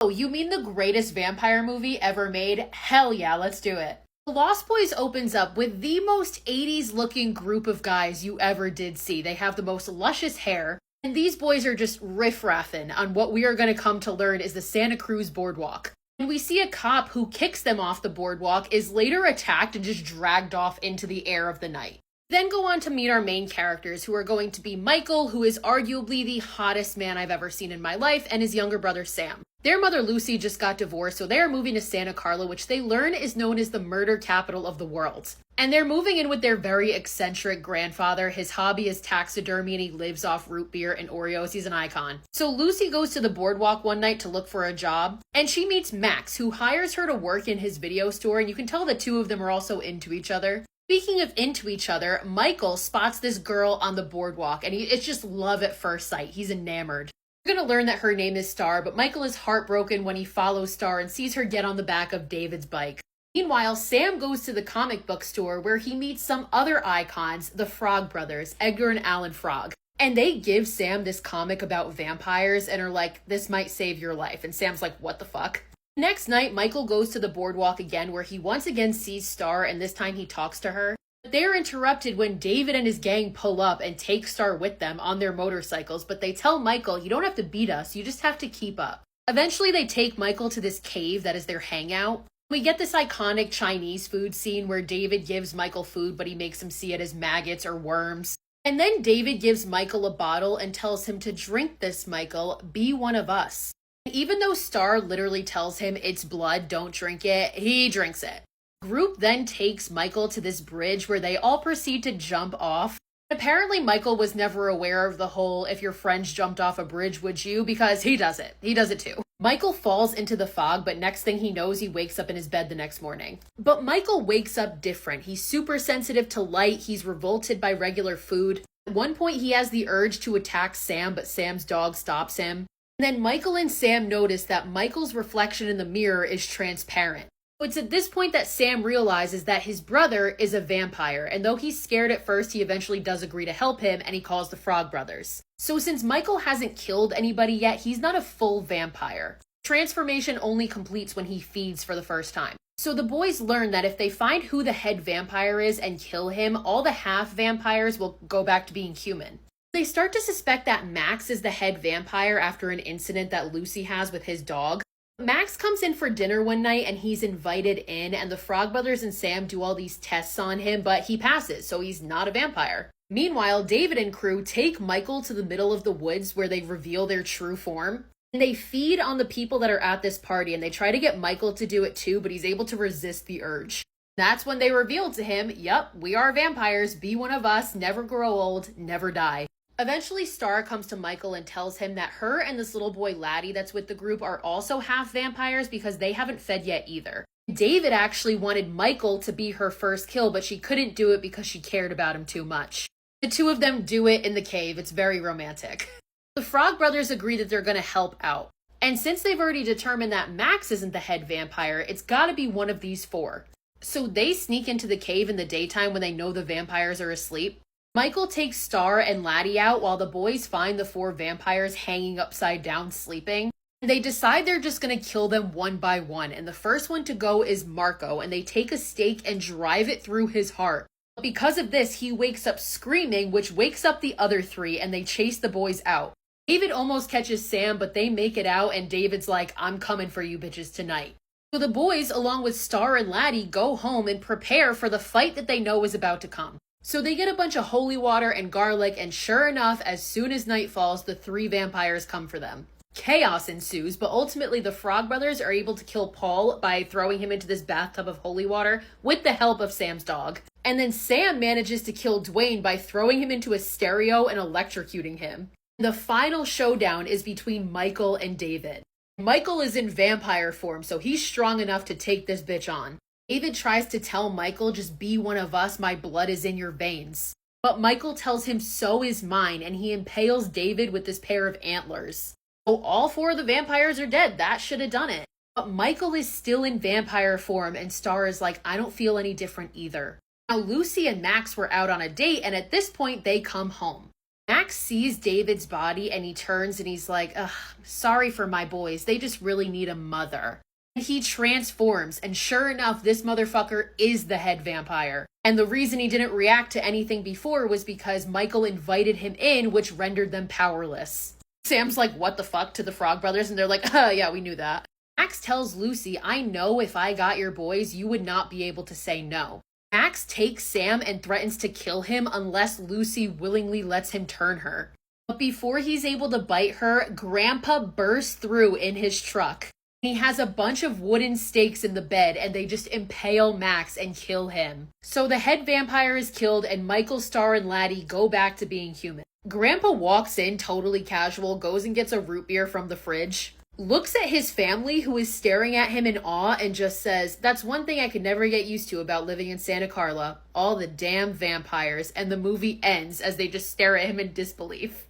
Oh, you mean the greatest vampire movie ever made? Hell yeah, let's do it. The Lost Boys opens up with the most 80s looking group of guys you ever did see. They have the most luscious hair, and these boys are just riff-raffing on what we are going to come to learn is the Santa Cruz Boardwalk. And we see a cop who kicks them off the boardwalk, is later attacked and just dragged off into the air of the night. Then go on to meet our main characters, who are going to be Michael, who is arguably the hottest man I've ever seen in my life, and his younger brother Sam. Their mother Lucy just got divorced, so they are moving to Santa Carla, which they learn is known as the murder capital of the world. And they're moving in with their very eccentric grandfather. His hobby is taxidermy and he lives off root beer and Oreos. He's an icon. So Lucy goes to the boardwalk one night to look for a job, and she meets Max, who hires her to work in his video store, and you can tell the two of them are also into each other. Speaking of into each other, Michael spots this girl on the boardwalk, and it's just love at first sight. He's enamored. We're going to learn that her name is Star, but Michael is heartbroken when he follows Star and sees her get on the back of David's bike. Meanwhile, Sam goes to the comic book store where he meets some other icons, the Frog brothers, Edgar and Alan Frog. And they give Sam this comic about vampires and are like, this might save your life. And Sam's like, what the fuck? Next night, Michael goes to the boardwalk again where he once again sees Star, and this time he talks to her. But they're interrupted when David and his gang pull up and take Star with them on their motorcycles, but they tell Michael, you don't have to beat us, you just have to keep up. Eventually, they take Michael to this cave that is their hangout. We get this iconic Chinese food scene where David gives Michael food, but he makes him see it as maggots or worms. And then David gives Michael a bottle and tells him to drink this, Michael, be one of us. Even though Star literally tells him it's blood, don't drink it, he drinks it. Group then takes Michael to this bridge where they all proceed to jump off. Apparently Michael was never aware of the whole if your friends jumped off a bridge would you, because he does it. He does it too. Michael falls into the fog, but next thing he knows he wakes up in his bed the next morning. But Michael wakes up different. He's super sensitive to light, he's revolted by regular food. At one point he has the urge to attack Sam, but Sam's dog stops him. And then Michael and Sam notice that Michael's reflection in the mirror is transparent. It's at this point that Sam realizes that his brother is a vampire, and though he's scared at first, he eventually does agree to help him, and he calls the Frog brothers. So since Michael hasn't killed anybody yet, he's not a full vampire. Transformation only completes when he feeds for the first time. So the boys learn that if they find who the head vampire is and kill him, all the half vampires will go back to being human. They start to suspect that Max is the head vampire after an incident that Lucy has with his dog. Max comes in for dinner one night and he's invited in, and the Frog brothers and Sam do all these tests on him, but he passes, so he's not a vampire. Meanwhile, David and crew take Michael to the middle of the woods where they reveal their true form. And they feed on the people that are at this party, and they try to get Michael to do it too, but he's able to resist the urge. That's when they reveal to him, yep, we are vampires, be one of us, never grow old, never die. Eventually, Star comes to Michael and tells him that her and this little boy Laddie that's with the group are also half vampires because they haven't fed yet either. David actually wanted Michael to be her first kill, but she couldn't do it because she cared about him too much. The two of them do it in the cave. It's very romantic. The Frog brothers agree that they're going to help out. And since they've already determined that Max isn't the head vampire, it's got to be one of these four. So they sneak into the cave in the daytime when they know the vampires are asleep. Michael takes Star and Laddie out while the boys find the four vampires hanging upside down sleeping. They decide they're just going to kill them one by one, and the first one to go is Marco, and they take a stake and drive it through his heart. But because of this, he wakes up screaming, which wakes up the other three, and they chase the boys out. David almost catches Sam, but they make it out, and David's like, I'm coming for you bitches tonight. So the boys, along with Star and Laddie, go home and prepare for the fight that they know is about to come. So they get a bunch of holy water and garlic, and sure enough, as soon as night falls, the three vampires come for them. Chaos ensues, but ultimately the Frog brothers are able to kill Paul by throwing him into this bathtub of holy water with the help of Sam's dog. And then Sam manages to kill Dwayne by throwing him into a stereo and electrocuting him. The final showdown is between Michael and David. Michael is in vampire form, so he's strong enough to take this bitch on. David tries to tell Michael, just be one of us, my blood is in your veins. But Michael tells him, so is mine, and he impales David with this pair of antlers. So all four of the vampires are dead, that should have done it. But Michael is still in vampire form, and Star is like, I don't feel any different either. Now Lucy and Max were out on a date, and at this point they come home. Max sees David's body and he turns and he's like, ugh, sorry for my boys. They just really need a mother. And he transforms, and sure enough, this motherfucker is the head vampire. And the reason he didn't react to anything before was because Michael invited him in, which rendered them powerless. Sam's like, what the fuck, to the Frog Brothers? And they're like, oh yeah, we knew that. Max tells Lucy, I know if I got your boys, you would not be able to say no. Max takes Sam and threatens to kill him unless Lucy willingly lets him turn her. But before he's able to bite her, Grandpa bursts through in his truck. He has a bunch of wooden stakes in the bed and they just impale Max and kill him. So the head vampire is killed and Michael, Star, and Laddie go back to being human. Grandpa walks in totally casual, goes and gets a root beer from the fridge, looks at his family who is staring at him in awe and just says, that's one thing I could never get used to about living in Santa Carla, all the damn vampires, and the movie ends as they just stare at him in disbelief.